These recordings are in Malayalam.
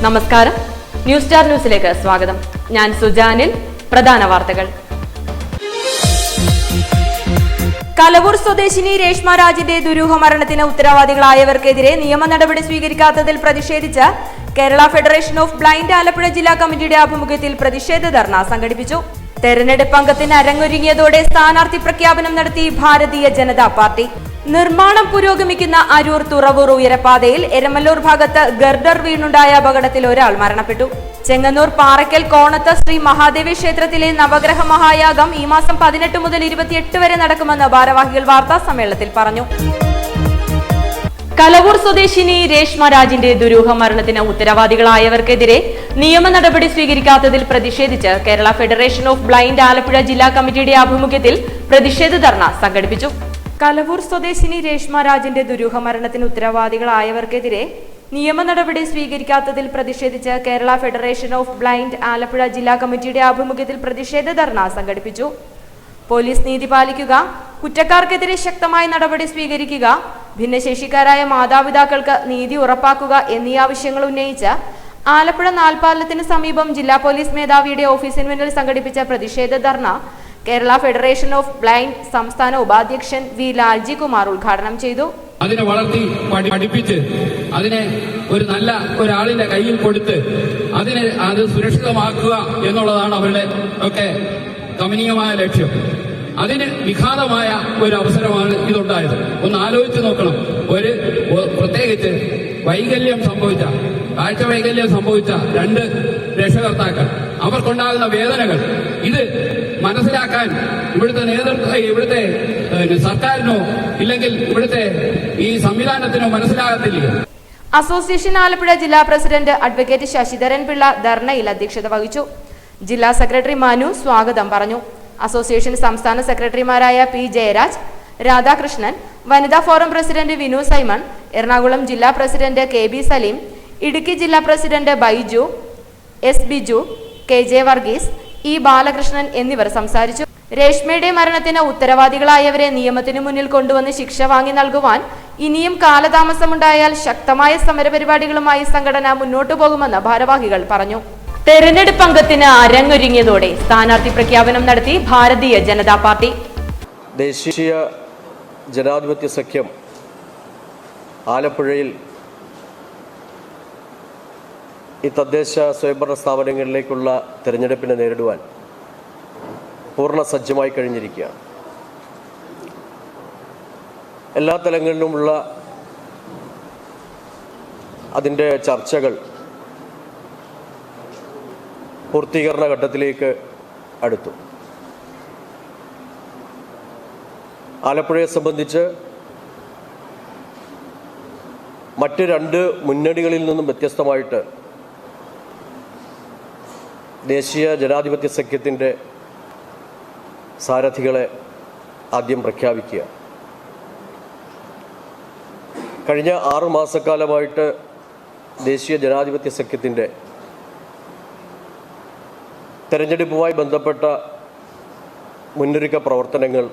നമസ്കാരം, ന്യൂസ് സ്റ്റാർ ന്യൂസിലേക്ക് സ്വാഗതം. ഞാൻ സുജാനിൽ. പ്രധാന വാർത്തകൾ. കലവൂർ സ്വദേശിനി രേഷ്മ രാജിന്റെ ദുരൂഹ മരണത്തിന് ഉത്തരവാദികളായവർക്കെതിരെ നിയമ നടപടി സ്വീകരിക്കാത്തതിൽ പ്രതിഷേധിച്ച് Kerala federation of blind Alappuzha ജില്ലാ കമ്മിറ്റിയുടെ ആഭിമുഖ്യത്തിൽ പ്രതിഷേധ ധർണ സംഘടിപ്പിച്ചു. തെരഞ്ഞെടുപ്പ് അംഗത്തിന് അരങ്ങൊരുങ്ങിയതോടെ സ്ഥാനാർത്ഥി പ്രഖ്യാപനം നടത്തി ഭാരതീയ ജനതാ പാർട്ടി. നിർമ്മാണം പുരോഗമിക്കുന്ന അരൂർ തുറവൂർ ഉയരപ്പാതയിൽ എരമല്ലൂർ ഭാഗത്ത് ഗർഡർ വീണുണ്ടായ അപകടത്തിൽ ഒരാൾ മരണപ്പെട്ടു. ചെങ്ങന്നൂർ പാറയ്ക്കൽ കോണത്ത് ശ്രീ മഹാദേവി ക്ഷേത്രത്തിലെ നവഗ്രഹ മഹായാഗം ഈ മാസം 18 മുതൽ 28 വരെ നടക്കുമെന്ന് ഭാരവാഹികൾ വാർത്താ സമ്മേളനത്തിൽ പറഞ്ഞു. കലവൂർ സ്വദേശിനി രേഷ്മ രാജിന്റെ ദുരൂഹ മരണത്തിന് ഉത്തരവാദികളായവർക്കെതിരെ നിയമ നടപടി സ്വീകരിക്കാത്തതിൽ പ്രതിഷേധിച്ച് Kerala federation of blind Alappuzha ജില്ലാ കമ്മിറ്റിയുടെ ആഭിമുഖ്യത്തിൽ പ്രതിഷേധ ധർണ സംഘടിപ്പിച്ചു. കലവൂർ സ്വദേശിനി രേഷ്മ രാജിന്റെ ദുരൂഹ മരണത്തിന് ഉത്തരവാദികളായവർക്കെതിരെ നിയമ നടപടി സ്വീകരിക്കാത്തതിൽ പ്രതിഷേധിച്ച് Kerala federation of blind Alappuzha ജില്ലാ കമ്മിറ്റിയുടെ ആഭിമുഖ്യത്തിൽ പ്രതിഷേധ ധർണ സംഘടിപ്പിച്ചു. പോലീസ് നീതി പാലിക്കുക, കുറ്റക്കാർക്കെതിരെ ശക്തമായ നടപടി സ്വീകരിക്കുക, ഭിന്നശേഷിക്കാരായ മാതാപിതാക്കൾക്ക് നീതി ഉറപ്പാക്കുക എന്നീ ആവശ്യങ്ങൾ ഉന്നയിച്ച് ആലപ്പുഴ നാൽപ്പാലത്തിന് സമീപം ജില്ലാ പോലീസ് മേധാവിയുടെ ഓഫീസിന് മുന്നിൽ സംഘടിപ്പിച്ച പ്രതിഷേധ ധർണ കേരള ഫെഡറേഷൻ ഓഫ് ബ്ലൈൻഡ് സംസ്ഥാന ഉപാധ്യക്ഷൻ വി ലാൽജി കുമാർ ഉദ്ഘാടനം ചെയ്തു. അതിനെ വളർത്തി പഠിപ്പിച്ച് അതിനെ ഒരു നല്ല ഒരാളിന്റെ കയ്യിൽ കൊടുത്ത് അത് സുരക്ഷിതമാക്കുക എന്നുള്ളതാണ് അവരുടെ ഒക്കെ കമനീയമായ ലക്ഷ്യം. അതിന് വിഘാതമായ ഒരു അവസരമാണ് ഇതുണ്ടായത്. ഒന്ന് ആലോചിച്ച് നോക്കണം. പ്രത്യേകിച്ച് കാഴ്ച വൈകല്യം സംഭവിച്ച 2 രക്ഷകർത്താക്കൾ, അവർക്കുണ്ടാകുന്ന വേദനകൾ ഇത് മനസ്സിലാക്കാൻ ഇവിടുത്തെ സർക്കാരിനോ ഇല്ലെങ്കിൽ ഇവിടുത്തെ ഈ സംവിധാനത്തിനോ മനസ്സിലാകത്തില്ല. അസോസിയേഷൻ ആലപ്പുഴ ജില്ലാ പ്രസിഡന്റ് അഡ്വക്കേറ്റ് ശശിധരൻ പിള്ള ധർണയിൽ അധ്യക്ഷത വഹിച്ചു. ജില്ലാ സെക്രട്ടറി മനു സ്വാഗതം പറഞ്ഞു. അസോസിയേഷൻ സംസ്ഥാന സെക്രട്ടറിമാരായ പി ജയരാജ്, രാധാകൃഷ്ണൻ, വനിതാ forum president Vinu Simon, Ernakulam ജില്ലാ president K B Saleem, Idukki ജില്ലാ president Baiju, S Biju, K J Varghese, E Balakrishnan എന്നിവർ സംസാരിച്ചു. രേഷ്മയുടെ മരണത്തിന് ഉത്തരവാദികളായവരെ നിയമത്തിനു മുന്നിൽ കൊണ്ടുവന്ന് ശിക്ഷ വാങ്ങി നൽകുവാൻ ഇനിയും കാലതാമസമുണ്ടായാൽ ശക്തമായ സമരപരിപാടികളുമായി സംഘടന മുന്നോട്ടു പോകുമെന്ന് ഭാരവാഹികൾ പറഞ്ഞു. തെരഞ്ഞെടുപ്പ് അംഗത്തിന് അരങ്ങൊരുങ്ങിയതോടെ സ്ഥാനാർത്ഥി പ്രഖ്യാപനം നടത്തി ഭാരതീയ ജനതാ പാർട്ടി. ദേശീയ ജനാധിപത്യ സഖ്യം ആലപ്പുഴയിൽ ഈ തദ്ദേശ സ്വയംഭരണ സ്ഥാപനങ്ങളിലേക്കുള്ള തെരഞ്ഞെടുപ്പിനെ നേരിടുവാൻ പൂർണ്ണ സജ്ജമായി കഴിഞ്ഞിരിക്കുകയാണ്. എല്ലാ തലങ്ങളിലുമുള്ള അതിൻ്റെ ചർച്ചകൾ പൂർത്തീകരണ ഘട്ടത്തിലേക്ക് അടുത്തു. ആലപ്പുഴയെ സംബന്ധിച്ച് മറ്റ് 2 മുന്നണികളിൽ നിന്നും വ്യത്യസ്തമായിട്ട് ദേശീയ ജനാധിപത്യ സഖ്യത്തിൻ്റെ സാരഥികളെ ആദ്യം പ്രഖ്യാപിക്കുക. കഴിഞ്ഞ 6 മാസക്കാലമായിട്ട് ദേശീയ ജനാധിപത്യ സഖ്യത്തിൻ്റെ തെരഞ്ഞെടുപ്പുമായി ബന്ധപ്പെട്ട മുന്നൊരുക്ക പ്രവർത്തനങ്ങൾ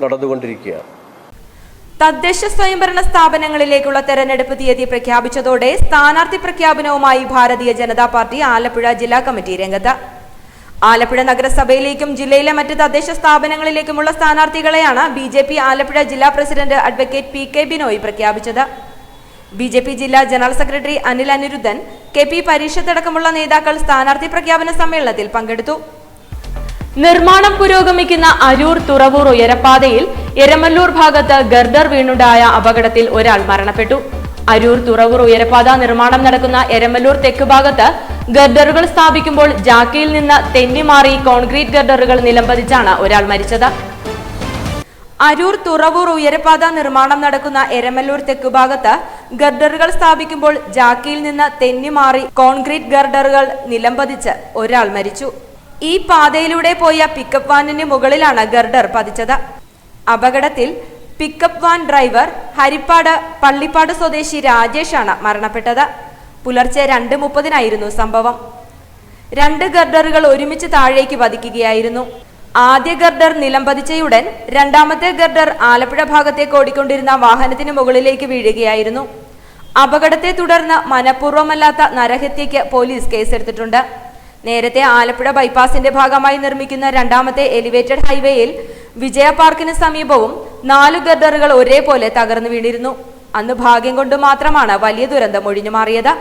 നടന്നുകൊണ്ടിരിക്കുകയാണ്. തദ്ദേശ സ്വയംഭരണ സ്ഥാപനങ്ങളിലേക്കുള്ള തെരഞ്ഞെടുപ്പ് തീയതി പ്രഖ്യാപിച്ചതോടെ സ്ഥാനാർത്ഥി പ്രഖ്യാപനവുമായി ഭാരതീയ ജനതാ പാർട്ടി ആലപ്പുഴ ജില്ലാ കമ്മിറ്റി രംഗത്ത്. ആലപ്പുഴ നഗരസഭയിലേക്കും ജില്ലയിലെ മറ്റ് തദ്ദേശ സ്ഥാപനങ്ങളിലേക്കുമുള്ള സ്ഥാനാർത്ഥികളെയാണ് BJP ആലപ്പുഴ ജില്ലാ പ്രസിഡന്റ് അഡ്വക്കേറ്റ് PK ബിനോയ് പ്രഖ്യാപിച്ചത്. BJP ജില്ലാ general secretary Anil Anirudhan, KP Parikshith അടക്കമുള്ള നേതാക്കൾ സ്ഥാനാർത്ഥി പ്രഖ്യാപന സമ്മേളനത്തിൽ പങ്കെടുത്തു. നിർമ്മാണം പുരോഗമിക്കുന്ന അരൂർ തുറവൂർ ഉയരപ്പാതയിൽ എരമല്ലൂർ ഭാഗത്ത് ഗർഡർ വീണുണ്ടായ അപകടത്തിൽ ഒരാൾ മരണപ്പെട്ടു. അരൂർ തുറവൂർ ഉയരപ്പാത നിർമ്മാണം നടക്കുന്ന എരമല്ലൂർ തെക്ക് ഭാഗത്ത് ഗർഡറുകൾ സ്ഥാപിക്കുമ്പോൾ ജാക്കിയിൽ നിന്ന് തെന്നിമാറി കോൺക്രീറ്റ് ഗർഡറുകൾ നിലംപതിച്ചാണ് ഒരാൾ മരിച്ചത്. അരൂർ തുറവൂർ ഉയരപ്പാത നിർമ്മാണം നടക്കുന്ന എരമല്ലൂർ തെക്കുഭാഗത്ത് ഗർഡറുകൾ സ്ഥാപിക്കുമ്പോൾ ജാക്കിയിൽ നിന്ന് തെന്നിമാറി കോൺക്രീറ്റ് ഗർഡറുകൾ നിലംപതിച്ച് ഒരാൾ മരിച്ചു. ഈ പാതയിലൂടെ പോയ പിക്കപ്പ് വാനിന് മുകളിലാണ് ഗർഡർ പതിച്ചത്. അപകടത്തിൽ pickup van driver Harippad Pallippad സ്വദേശി രാജേഷാണ് മരണപ്പെട്ടത്. പുലർച്ചെ 2:30 സംഭവം. 2 ഗർഡറുകൾ ഒരുമിച്ച് താഴേക്ക് പതിക്കുകയായിരുന്നു. ആദ്യ ഗർഡർ നിലംപതിച്ചയുടൻ രണ്ടാമത്തെ ഗർഡർ ആലപ്പുഴ ഭാഗത്തേക്ക് ഓടിക്കൊണ്ടിരുന്ന വാഹനത്തിന് മുകളിലേക്ക് വീഴുകയായിരുന്നു. അപകടത്തെ തുടർന്ന് മനഃപൂർവ്വമല്ലാത്ത നരഹത്യയ്ക്ക് പോലീസ് കേസെടുത്തിട്ടുണ്ട്. നേരത്തെ ആലപ്പുഴ ബൈപ്പാസിന്റെ ഭാഗമായി നിർമ്മിക്കുന്ന രണ്ടാമത്തെ എലിവേറ്റഡ് ഹൈവേയിൽ വിജയ പാർക്കിന് സമീപവും 4 ഗർഡറുകൾ ഒരേപോലെ തകർന്നു വീണിരുന്നു. അന്ന് ഭാഗ്യം കൊണ്ട് മാത്രമാണ് വലിയ ദുരന്തം ഒഴിഞ്ഞു മാറിയത്.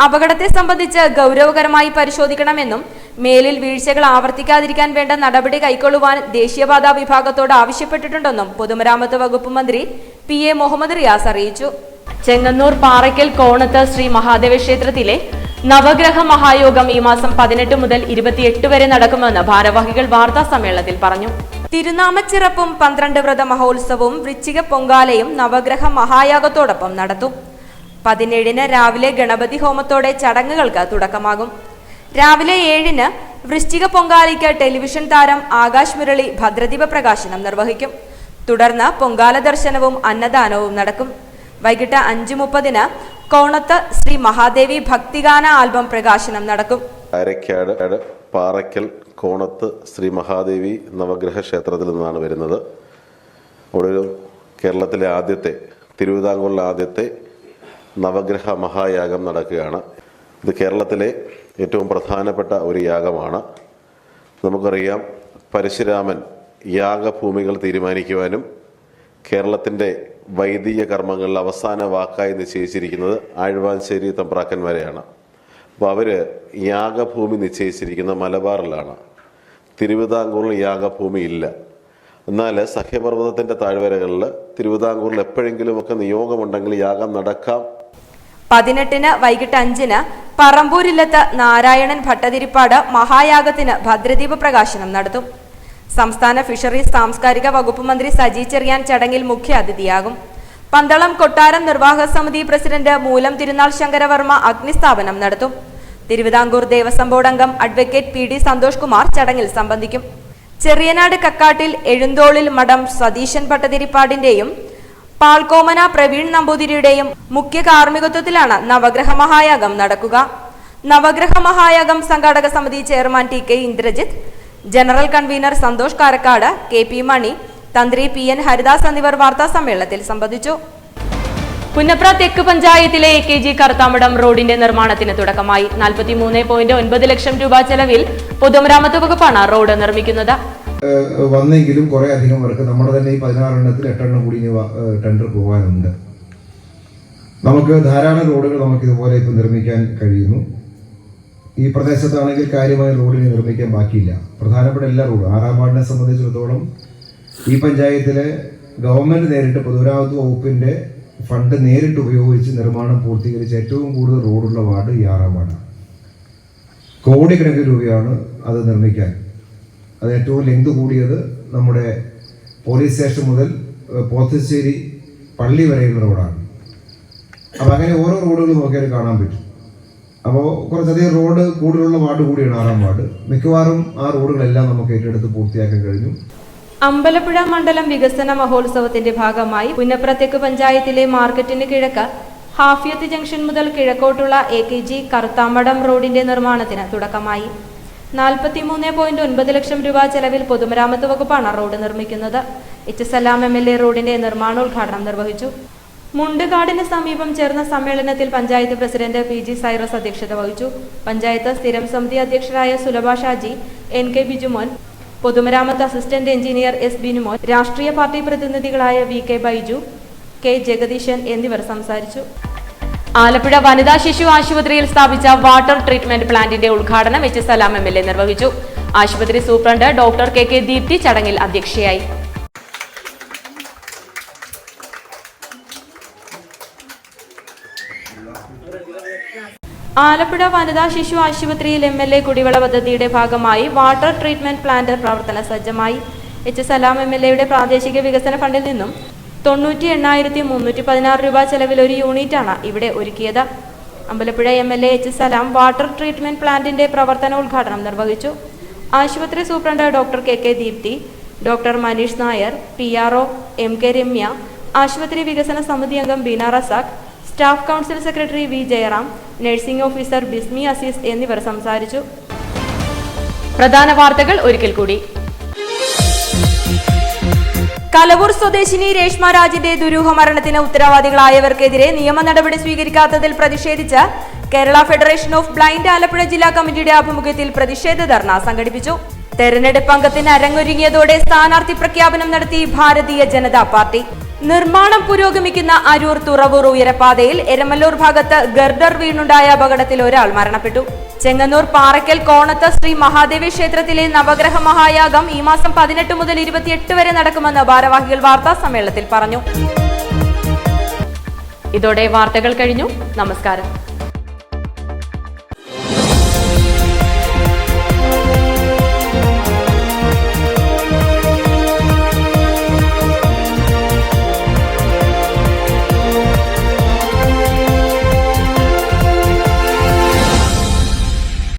അപകടത്തെ സംബന്ധിച്ച് ഗൗരവകരമായി പരിശോധിക്കണമെന്നും മേലിൽ വീഴ്ചകൾ ആവർത്തിക്കാതിരിക്കാൻ വേണ്ട നടപടി കൈക്കൊള്ളുവാൻ ദേശീയപാതാ വിഭാഗത്തോട് ആവശ്യപ്പെട്ടിട്ടുണ്ടെന്നും പൊതുമരാമത്ത് വകുപ്പ് മന്ത്രി PA മുഹമ്മദ് റിയാസ് അറിയിച്ചു. ചെങ്ങന്നൂർ പാറയ്ക്കൽ കോണത്ത് ശ്രീ മഹാദേവ ക്ഷേത്രത്തിലെ നവഗ്രഹ മഹായോഗം ഈ മാസം 18 മുതൽ 28 വരെ നടക്കുമെന്ന് ഭാരവാഹികൾ വാർത്താ സമ്മേളനത്തിൽ പറഞ്ഞു. തിരുനാമച്ചിറപ്പും 12 വ്രത മഹോത്സവവും വൃശ്ചിക പൊങ്കാലയും നവഗ്രഹ മഹായാഗത്തോടൊപ്പം നടത്തും. 17-ന് രാവിലെ ഗണപതി ഹോമത്തോടെ ചടങ്ങുകൾക്ക് തുടക്കമാകും. രാവിലെ 7-ന് വൃശ്ചിക പൊങ്കാലയ്ക്ക് ടെലിവിഷൻ താരം ആകാശ് മുരളി ഭദ്രദീപ പ്രകാശനം നിർവഹിക്കും. തുടർന്ന് പൊങ്കാല ദർശനവും അന്നദാനവും നടക്കും. വൈകിട്ട് 5:30-ന് കോണത്ത് ശ്രീ മഹാദേവി ഭക്തിഗാന ആൽബം പ്രകാശനം നടക്കും. അരക്കാട് പാറയ്ക്കൽ കോണത്ത് ശ്രീ മഹാദേവി നവഗ്രഹ ക്ഷേത്രത്തിൽ നിന്നാണ് വരുന്നത്. അവിടെ കേരളത്തിലെ ആദ്യത്തെ, തിരുവിതാംകൂറിലെ ആദ്യത്തെ നവഗ്രഹ മഹായാഗം നടക്കുകയാണ്. ഇത് കേരളത്തിലെ ഏറ്റവും പ്രധാനപ്പെട്ട ഒരു യാഗമാണ്. നമുക്കറിയാം, പരശുരാമൻ യാഗഭൂമികൾ തീരുമാനിക്കുവാനും കേരളത്തിൻ്റെ വൈദിക കർമ്മങ്ങളിൽ അവസാന വാക്കായി നിശ്ചയിച്ചിരിക്കുന്നത് ആഴ്വാശ്ശേരി തമ്പ്രാക്കന്മാരെയാണ്. അപ്പോൾ അവർ യാഗഭൂമി നിശ്ചയിച്ചിരിക്കുന്ന മലബാറിലാണ്. തിരുവിതാംകൂറിൽ യാഗഭൂമി ഇല്ല. എന്നാൽ സഖ്യപർവ്വതത്തിൻ്റെ താഴ്വരകളിൽ തിരുവിതാംകൂറിൽ എപ്പോഴെങ്കിലുമൊക്കെ നിയോഗമുണ്ടെങ്കിൽ യാഗം നടക്കാം. 18-ന് വൈകിട്ട് 5-ന് പറമ്പൂരില്ലത്ത് നാരായണൻ ഭട്ടതിരിപ്പാട് മഹായാഗത്തിന് ഭദ്രദീപ പ്രകാശനം നടത്തും. സംസ്ഥാന ഫിഷറീസ് സാംസ്കാരിക വകുപ്പ് മന്ത്രി സജി ചെറിയാൻ ചടങ്ങിൽ മുഖ്യ അതിഥിയാകും. പന്തളം കൊട്ടാരം നിർവാഹക സമിതി പ്രസിഡന്റ് മൂലം തിരുനാൾ ശങ്കരവർമ്മ അഗ്നിസ്ഥാപനം നടത്തും. തിരുവിതാംകൂർ ദേവസ്വം ബോർഡ് അംഗം അഡ്വക്കേറ്റ് PD സന്തോഷ് കുമാർ ചടങ്ങിൽ സംബന്ധിക്കും. ചെറിയനാട് കക്കാട്ടിൽ എഴുന്തോളിൽ മഠം സതീശൻ ഭട്ടതിരിപ്പാടിന്റെയും പാൾക്കോമന പ്രവീൺ നമ്പൂതിരിയുടെയും മുഖ്യ കാർമ്മികത്വത്തിലാണ് നവഗ്രഹ മഹായാഗം നടക്കുക. നവഗ്രഹ മഹായാഗം സംഘാടക സമിതി chairman TK Indrajith, general convener Santhosh Karakkad, KP Mani, തന്ത്രി PN ഹരിദാസ് എന്നിവർ വാർത്താ സമ്മേളനത്തിൽ സംബന്ധിച്ചു. പുന്നപ്ര തെക്ക് പഞ്ചായത്തിലെ AKG കറുത്താമടം റോഡിന്റെ നിർമ്മാണത്തിന് തുടക്കമായി. 43.9 ലക്ഷം രൂപ ചെലവിൽ പൊതുമരാമത്ത് വകുപ്പാണ് റോഡ് നിർമ്മിക്കുന്നത്. വന്നെങ്കിലും കുറെ അധികം വർക്ക് നമ്മുടെ തന്നെ ഈ 16 എണ്ണത്തിൽ 8 എണ്ണം കൂടി ടെൻഡർ പോകാനുണ്ട്. നമുക്ക് ധാരാളം റോഡുകൾ നമുക്ക് ഇതുപോലെ ഇപ്പം നിർമ്മിക്കാൻ കഴിയുന്നു. ഈ പ്രദേശത്താണെങ്കിൽ കാര്യമായ റോഡിന് നിർമ്മിക്കാൻ ബാക്കിയില്ല. പ്രധാനപ്പെട്ട എല്ലാ റോഡും 6-ാം വാർഡിനെ സംബന്ധിച്ചിടത്തോളം ഈ പഞ്ചായത്തിലെ ഗവൺമെൻറ് നേരിട്ട് പൊതുമരാമത്ത് വകുപ്പിൻ്റെ ഫണ്ട് നേരിട്ട് ഉപയോഗിച്ച് നിർമ്മാണം പൂർത്തീകരിച്ച ഏറ്റവും കൂടുതൽ റോഡുള്ള വാർഡ് ഈ 6-ാം വാർഡാണ്. കോടിക്കണക്കിന് രൂപയാണ് അത് നിർമ്മിക്കാൻ. അത് ഏറ്റവും ലെങ്ത് കൂടിയത് നമ്മുടെ പോലീസ് സ്റ്റേഷൻ മുതൽ പോത്തശ്ശേരി പള്ളി വരെയുള്ള റോഡാണ്. അപ്പോൾ അങ്ങനെ ഓരോ റോഡുകൾ നോക്കിയാൽ കാണാൻ പറ്റും. അപ്പോൾ കുറച്ചധികം റോഡ് കൂടുതലുള്ള വാർഡ് കൂടിയാണ് 6-ാം വാർഡ്. മിക്കവാറും ആ റോഡുകളെല്ലാം നമുക്ക് ഏറ്റെടുത്ത് പൂർത്തിയാക്കാൻ കഴിഞ്ഞു. അമ്പലപ്പുഴ മണ്ഡലം വികസന മഹോത്സവത്തിന്റെ ഭാഗമായി പുന്നപ്ര തെക്ക് പഞ്ചായത്തിലെ മാർക്കറ്റിന് കിഴക്ക് ഹാഫിയത്ത് ജംഗ്ഷൻ മുതൽ കിഴക്കോട്ടുള്ള AKG കറുത്താമടം റോഡിന്റെ നിർമ്മാണത്തിന് തുടക്കമായി. 43.9 ലക്ഷം രൂപ ചെലവിൽ പൊതുമരാമത്ത് വകുപ്പാണ് റോഡ് നിർമ്മിക്കുന്നത്. സലാം MLA റോഡിന്റെ നിർമ്മാണോദ്ഘാടനം നിർവഹിച്ചു. മുണ്ടുകാടിന് സമീപം ചേർന്ന സമ്മേളനത്തിൽ പഞ്ചായത്ത് പ്രസിഡന്റ് PG സൈറസ് അധ്യക്ഷത വഹിച്ചു. പഞ്ചായത്ത് സ്ഥിരം സമിതി അധ്യക്ഷരായ സുലഭ ഷാജി, NK ബിജുമോൻ, പൊതുമരാമത്ത് അസിസ്റ്റന്റ് എഞ്ചിനീയർ S ബിനുമോൻ, രാഷ്ട്രീയ പാർട്ടി പ്രതിനിധികളായ VK ബൈജു, K ജഗദീശൻ എന്നിവർ സംസാരിച്ചു. ആലപ്പുഴ വനിതാ ശിശു ആശുപത്രിയിൽ സ്ഥാപിച്ച വാട്ടർ ട്രീറ്റ്മെന്റ് പ്ലാന്റിന്റെ ഉദ്ഘാടനം സലാം MLA നിർവഹിച്ചു. ആശുപത്രി സൂപ്രണ്ട് ഡോക്ടർ KK ദീപ്തി ചടങ്ങിൽ അധ്യക്ഷയായി. ആലപ്പുഴ വനിതാ ശിശു ആശുപത്രിയിൽ MLA കുടിവെള്ള പദ്ധതിയുടെ ഭാഗമായി വാട്ടർ ട്രീറ്റ്മെന്റ് പ്ലാന്റ് പ്രവർത്തന സജ്ജമായി. സലാം MLAയുടെ പ്രാദേശിക വികസന ഫണ്ടിൽ നിന്നും 98,316 രൂപ ചെലവിൽ ഒരു യൂണിറ്റാണ് ഇവിടെ ഒരുക്കിയത്. Ambalappuzha MLA Salam water treatment പ്ലാന്റിന്റെ പ്രവർത്തനോദ്ഘാടനം നിർവഹിച്ചു. ആശുപത്രി superintendent doctor KK Deepthi, doctor Manish Nair, PRO MK Ramya, ആശുപത്രി വികസന സമിതി അംഗം Beena Razak, staff council secretary V Jayaram, nursing officer Bismi Azeez എന്നിവർ സംസാരിച്ചു. പ്രധാന വാർത്തകൾ ഒരിക്കൽ കൂടി. കലവൂർ സ്വദേശിനി രേഷ്മ രാജിന്റെ ദുരൂഹ മരണത്തിന് ഉത്തരവാദികളായവർക്കെതിരെ നിയമ നടപടി സ്വീകരിക്കാത്തതിൽ പ്രതിഷേധിച്ച് Kerala federation of blind Alappuzha ജില്ലാ കമ്മിറ്റിയുടെ ആഭിമുഖ്യത്തിൽ പ്രതിഷേധ ധർണ സംഘടിപ്പിച്ചു. തെരഞ്ഞെടുപ്പ് അംഗത്തിന് അരങ്ങൊരുങ്ങിയതോടെ സ്ഥാനാർത്ഥി പ്രഖ്യാപനം നടത്തി ഭാരതീയ ജനതാ പാർട്ടി. നിർമ്മാണം പുരോഗമിക്കുന്ന അരൂർ തുറവൂർ ഉയരപ്പാതയിൽ എരമല്ലൂർ ഭാഗത്ത് ഗർഡർ വീണുണ്ടായ അപകടത്തിൽ ഒരാൾ മരണപ്പെട്ടു. ചെങ്ങന്നൂർ പാറയ്ക്കൽ കോണത്ത് ശ്രീ മഹാദേവി ക്ഷേത്രത്തിലെ നവഗ്രഹ മഹായാഗം ഈ മാസം 18 മുതൽ 28 വരെ നടക്കുമെന്ന് ഭാരവാഹികൾ വാർത്താ സമ്മേളനത്തിൽ പറഞ്ഞു. ഇതോടെ വാർത്തകൾ കഴിഞ്ഞു. നമസ്കാരം.